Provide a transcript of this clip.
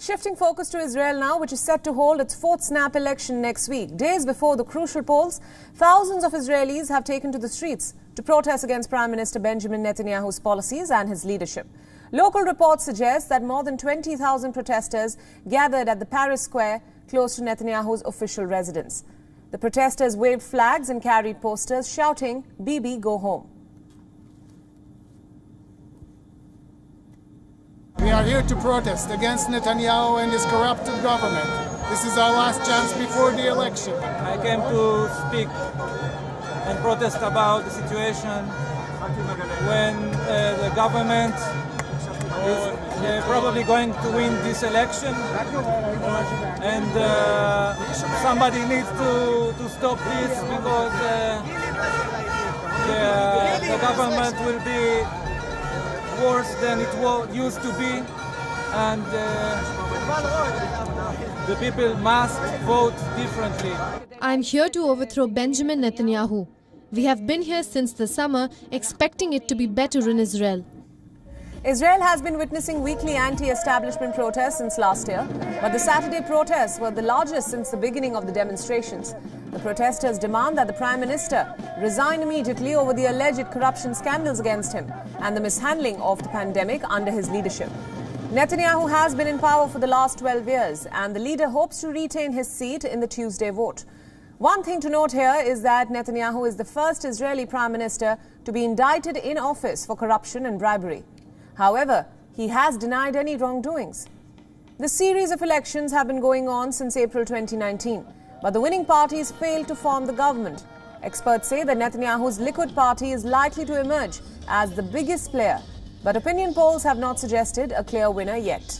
Shifting focus to Israel now, which is set to hold its fourth snap election next week. Days before the crucial polls, thousands of Israelis have taken to the streets to protest against Prime Minister Benjamin Netanyahu's policies and his leadership. Local reports suggest that more than 20,000 protesters gathered at the Paris Square close to Netanyahu's official residence. The protesters waved flags and carried posters shouting, "Bibi, go home." We are here to protest against Netanyahu and his corrupted government. This is our last chance before the election. I came to speak and protest about the situation when the government is probably going to win this election, and somebody needs to stop this, because the government will be worse than it used to be, and the people must vote differently. I'm here to overthrow Benjamin Netanyahu. We have been here since the summer, expecting it to be better in Israel. Israel has been witnessing weekly anti-establishment protests since last year, but the Saturday protests were the largest since the beginning of the demonstrations. The protesters demand that the Prime Minister resign immediately over the alleged corruption scandals against him and the mishandling of the pandemic under his leadership. Netanyahu has been in power for the last 12 years, and the leader hopes to retain his seat in the Tuesday vote. One thing to note here is that Netanyahu is the first Israeli Prime Minister to be indicted in office for corruption and bribery. However, he has denied any wrongdoings. The series of elections have been going on since April 2019, but the winning parties failed to form the government. Experts say that Netanyahu's Likud party is likely to emerge as the biggest player, but opinion polls have not suggested a clear winner yet.